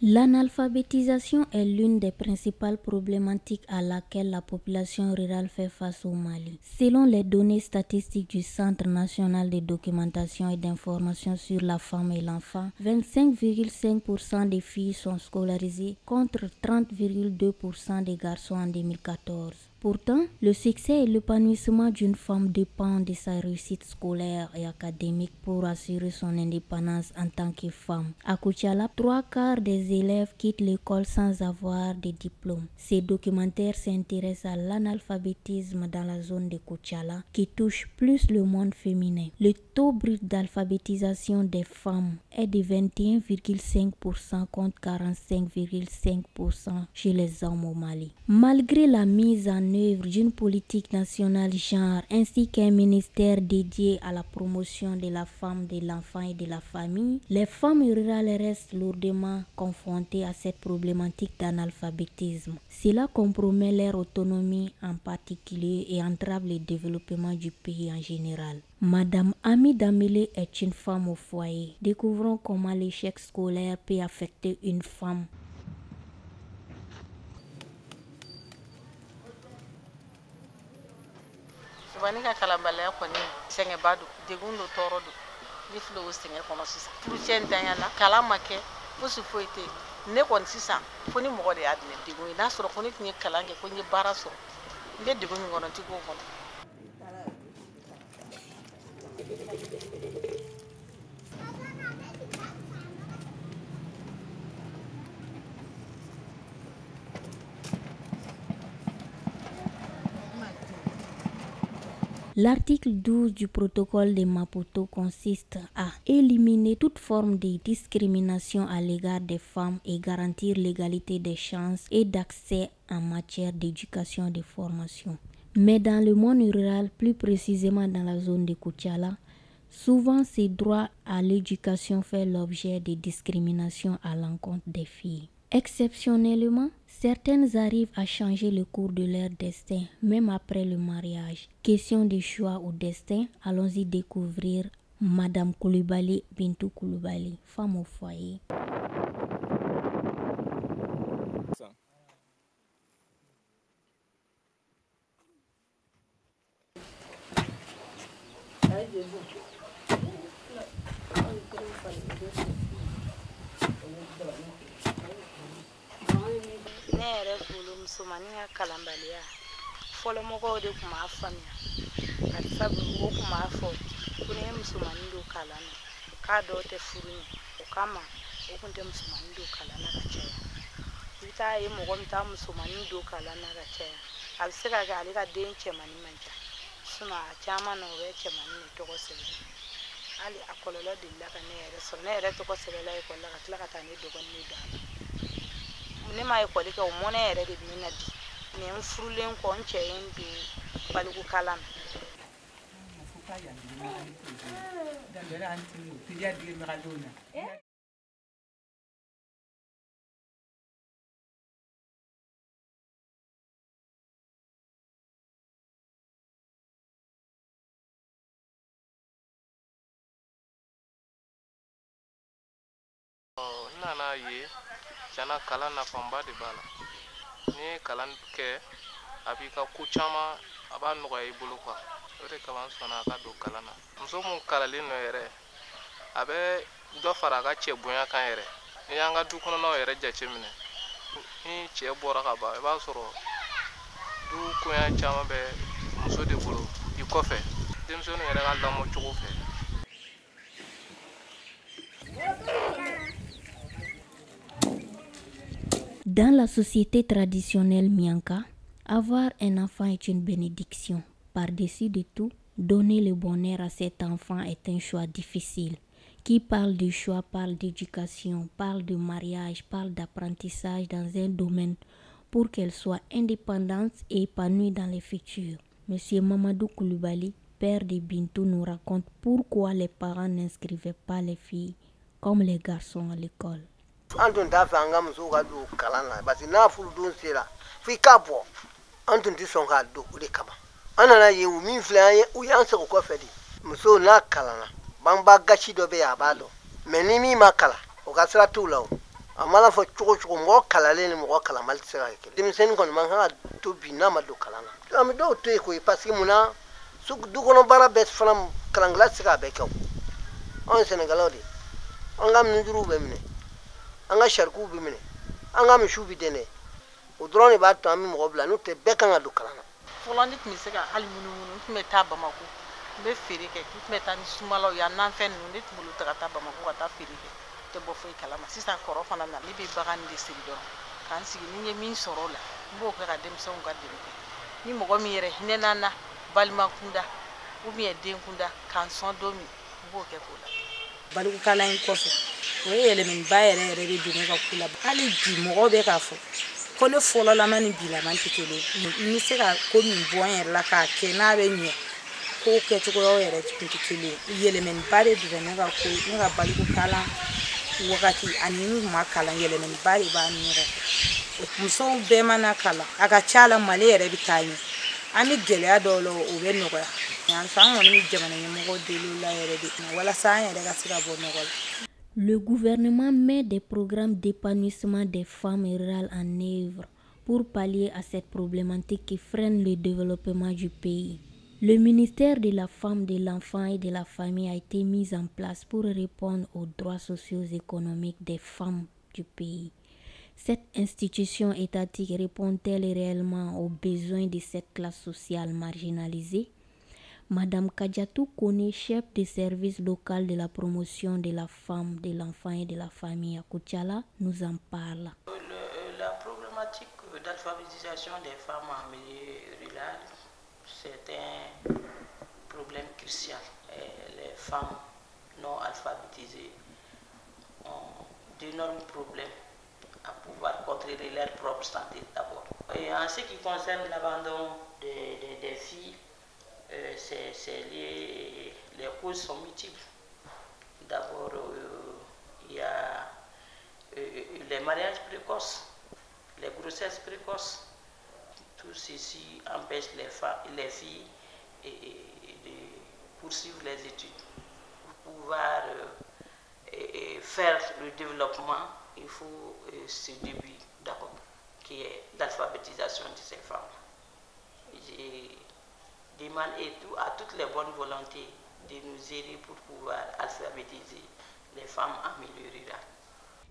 L'analphabétisation est l'une des principales problématiques à laquelle la population rurale fait face au Mali. Selon les données statistiques du Centre national de documentation et d'information sur la femme et l'enfant, 25,5% des filles sont scolarisées contre 30,2% des garçons en 2014. Pourtant, le succès et l'épanouissement d'une femme dépendent de sa réussite scolaire et académique pour assurer son indépendance en tant que femme. À Koutiala, 3/4 des élèves quittent l'école sans avoir de diplôme. Ces documentaires s'intéressent à l'analphabétisme dans la zone de Koutiala qui touche plus le monde féminin. Le taux brut d'alphabétisation des femmes est de 21,5% contre 45,5% chez les hommes au Mali. Malgré la mise en œuvre d'une politique nationale genre ainsi qu'un ministère dédié à la promotion de la femme, de l'enfant et de la famille, les femmes rurales restent lourdement confrontées à cette problématique d'analphabétisme. Cela compromet leur autonomie en particulier et entrave le développement du pays en général. Madame Ami Damele est une femme au foyer. Découvrons comment l'échec scolaire peut affecter une femme. Wani ka kalanbaliya kɔni sɛgɛnba don degun do tɔɔrɔ don ne filɛ o sɛgɛn kɔnɔ sisan furucɛ ntanya na kalan ma kɛ fosi foyi tɛ ne kɔni sisan fo ni mɔgɔ de y'a di ne degun ye n'a sɔrɔ ko ne tun ye kalan kɛ ko n ye baara sɔrɔ n bɛ degun min kɔnɔ n tɛ k'o kɔnɔ. L'article 12 du protocole de Maputo consiste à éliminer toute forme de discrimination à l'égard des femmes et garantir l'égalité des chances et d'accès en matière d'éducation et de formation. Mais dans le monde rural, plus précisément dans la zone de Koutiala, souvent ce droit à l'éducation fait l'objet de discrimination à l'encontre des filles. Exceptionnellement, certaines arrivent à changer le cours de leur destin, même après le mariage. Question de choix ou destin, allons-y découvrir Madame Koulibaly Bintou Koulibaly, femme au foyer. Ne yɛrɛ bolo musomanin ka kalanbaliya fɔlɔ mɔgɔw de tun b'a faamuya bari sabu o tun b'a fɔ ko ni ye musomanin don kalan na k'a dɔw tɛ furu ɲɛ o kama o tun tɛ musomanin don kalan na ka caya i bɛ taa ye mɔgɔ min taa musomanin don kalan na ka caya a bɛ se ka kɛ ale ka den cɛmanin man ca a caman na o bɛ cɛmanin de tɔgɔ sɛbɛn hali a kɔlɔlɔ delila ka ne yɛrɛ sɔrɔ ne yɛrɛ tɔgɔ sɛbɛnla ekɔli la ka tila ka taa ne dɔgɔnin don a la ne ma ekɔli kɛ o mɔnɛ yɛrɛ de bɛ ne na bi mɛ n furulen kɔ n cɛ ye n don baliku kalan na. Nana ye jana kalan nafaba de b'a la ni ye kalan kɛ a b'i ka ko caman a b'a nɔgɔya i bolo quoi o de kama n sɔnna a ka don kalan na muso mun kalalen nɔ yɛrɛ a bɛ dɔ fara a ka cɛ bonya kan yɛrɛ n'i y'an ka du kɔnɔnaw yɛrɛ jateminɛ ni cɛ bɔra ka ban i b'a sɔrɔ du koɲa caman bɛ muso de bolo i kɔfɛ denmisɛnninw yɛrɛ ka lamɔ cogo fɛ. Dans la société traditionnelle Mianka, avoir un enfant est une bénédiction. Par-dessus de tout, donner le bonheur à cet enfant est un choix difficile. Qui parle de choix parle d'éducation, parle de mariage, parle d'apprentissage dans un domaine pour qu'elle soit indépendante et épanouie dans le futur. Monsieur Mamadou Koulibaly, père de Bintou, nous raconte pourquoi les parents n'inscrivaient pas les filles comme les garçons à l'école. Anton t'a fɛ an ka musow ka don kalan na parce que n'a furudon sera f'i k'a bɔ an tun tɛ sɔn k'a don o de kama an nana ye u min filɛ an ye u y'an sɛgɛn kɔfɛ de musow n'a kalanna banba gasi dɔ bɛ yen a b'a dɔn mɛ ni min ma kalan o ka sira t'u la o amala fo chugo mo kalale ni mo kala mal tsira ke dimsen kon man ha to bina ma do kalana am do to ko parce que muna su du kono bara bet fram kalangla tsira be ko on Sénégal odi on ngam nduru be mine anga sharku be mine anga mi shubi dene o drone ba to am mo bla no te be kan do kalana folandi mi se ka ali munu me ta Bamako be fere ke me ta ni sumalo ya nan fen ni tbulu ta Bamako ta fere ke te bo fo kalama sisan koro fana na ni be bagan de sirido kan sigi ni min soro la bo ka dem son ga dem ni mo go mi yere hinena balma kunda ou bien den kunda kan son domi bo ke ko la balu kala en ko fo o yele min bayere re bi ne ka kula ali di mo go be ka fo ko ne folo la mani bila man tikele ni se ka ko min bon yere la ka ke na be nye ko ke to ko yere tikele yele min bare bi ne ka ko ne ka balu kala wakati ani ma kala yele men bari ba ni re muso be mana kala aga chala male yere bitani ami gele adolo o be no ya yan san woni mi jamana ni mo de la yere bi wala sa yere ga sira bo no gol. Le gouvernement met des programmes d'épanouissement des femmes rurales en œuvre pour pallier à cette problématique qui freine le développement du pays. Le ministère de la Femme, de l'Enfant et de la Famille a été mis en place pour répondre aux droits socio-économiques des femmes du pays. Cette institution étatique répond-elle réellement aux besoins de cette classe sociale marginalisée? Madame Kadiatou Kone, chef de service local de la promotion de la femme, de l'enfant et de la famille à Koutiala, nous en parle. La problématique d'alphabétisation des femmes en milieu rural, c'est un problème crucial. Les femmes non alphabétisées ont d'énormes problèmes à pouvoir contrôler leur propre santé d'abord. Et en ce qui concerne l'abandon des filles, c'est lié, les causes sont multiples. D'abord, il y a les mariages précoces, les grossesses précoces. Tout ceci empêche les filles de poursuivre les études. Pour pouvoir faire le développement, il faut ce début d'abord, qui est l'alphabétisation de ces femmes. Je demande à toutes les bonnes volontés de nous aider pour pouvoir alphabétiser les femmes en milieu rural.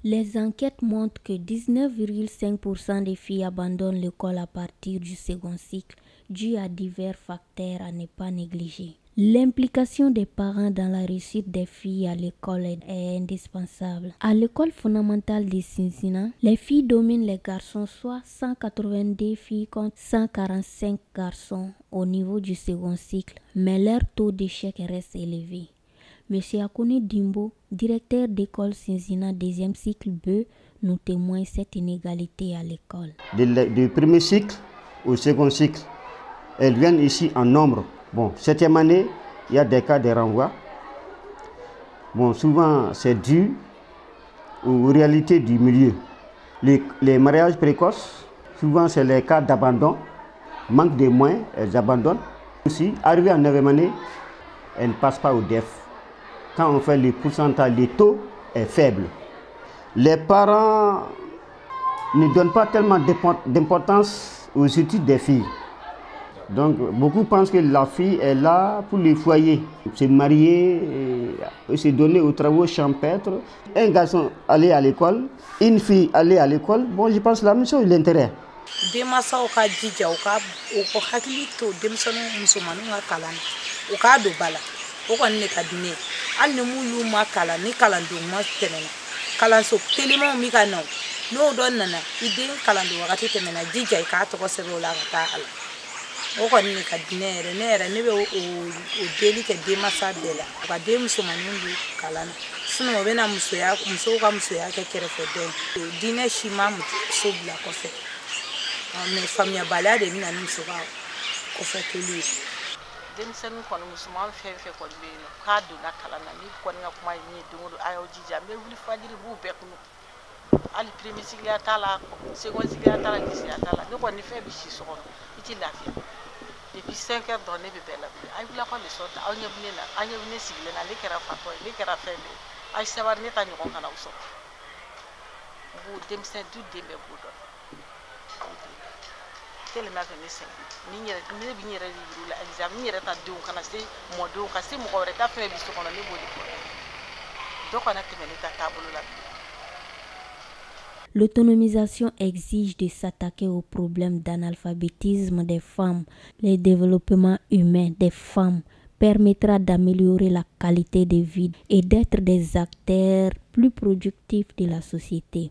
Les enquêtes montrent que 19,5% des filles abandonnent l'école à partir du second cycle, dû à divers facteurs à ne pas négliger. L'implication des parents dans la réussite des filles à l'école est indispensable. À l'école fondamentale de Sinzina, les filles dominent les garçons, soit 182 filles contre 145 garçons au niveau du second cycle, mais leur taux d'échec reste élevé. Monsieur Akone Dimbo, directeur d'école Sinzina deuxième cycle B, nous témoigne cette inégalité à l'école. Du premier cycle au second cycle, elles viennent ici en nombre. Bon, septième année, il y a des cas de renvoi. Bon, souvent, c'est dû aux réalités du milieu. Les mariages précoces, souvent, c'est les cas d'abandon. Manque de moyens, elles abandonnent. Aussi, arrivées en 9e année, elles ne passent pas au DEF. Quand on fait le pourcentage, le taux est faible. Les parents ne donnent pas tellement d'importance aux études des filles. Donc, beaucoup pensent que la fille est là pour le foyer, se marier, se donner aux travaux champêtres. Un garçon aller à l'école, une fille aller à l'école, bon, je pense que la même chose, l'intérêt. Demasa o ka jija o ko hakili to demsano musomanu nga kalan o ka do bala o ko ne ka dine al ne mulu ma kala ni kalan do ma tenena kalan so telemo mi ka no don nana ide kalan do wakati tenena jija ka to ko sebe o la ta ala o ko ne ka dine ne be o deli ke demasa dela o ka dem musomanu ndu kalan sino be na muso ka ke kere fo den dine shima so bla ko fe mais famille balade ni na nimso ba ko fa tuli dem sen ko no musulman fe ko be no ka do na kala na ni ko nga kuma ni dungu ayo jija me wuli fajiri bu be ko ali premier sigla tala second sigla tala ki sia tala no ko ni fe bi si so ko iti la fi depuis 5 heures dans ne be bela ay la ko le so ta anya bune sigla na le kera fa ko le kera fe be ay sabar ni ta ni ko kana uso b'o denmisɛn du den bɛɛ b'o dɔn tellement que ne sɛgɛn ni yɛrɛ ne bɛ n yɛrɛ de yir'u la exemple n yɛrɛ ta denw kana se mɔdenw ka se mɔgɔ wɛrɛ ta fɛn bɛ so kɔnɔ ne b'o de fɔ dɔ kana tɛmɛ ne ta taabolo la. L'autonomisation exige de s'attaquer aux problèmes d'analphabétisme des femmes. Le développement humain des femmes permettra d'améliorer la qualité de vie et d'être des acteurs plus productifs de la société.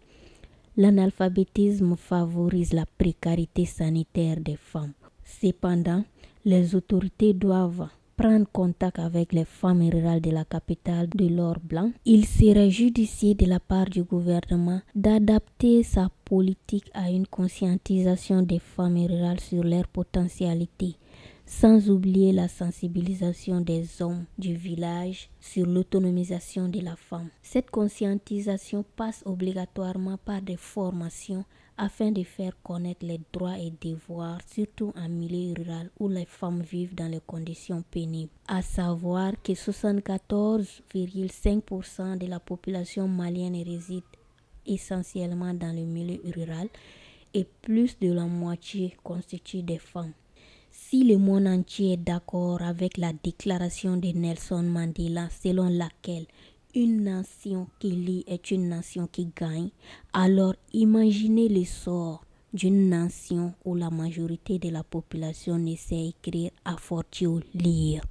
L'analphabétisme favorise la précarité sanitaire des femmes. Cependant, les autorités doivent prendre contact avec les femmes rurales de la capitale de l'or blanc. Il serait judicieux de la part du gouvernement d'adapter sa politique à une conscientisation des femmes rurales sur leurs potentialités, sans oublier la sensibilisation des hommes du village sur l'autonomisation de la femme. Cette conscientisation passe obligatoirement par des formations afin de faire connaître les droits et devoirs, surtout en milieu rural où les femmes vivent dans les conditions pénibles. À savoir que 74,5% de la population malienne réside essentiellement dans le milieu rural et plus de la moitié constitue des femmes. Si le monde entier est d'accord avec la déclaration de Nelson Mandela selon laquelle une nation qui lit est une nation qui gagne, alors imaginez le sort d'une nation où la majorité de la population ne sait écrire, à fortiori lire.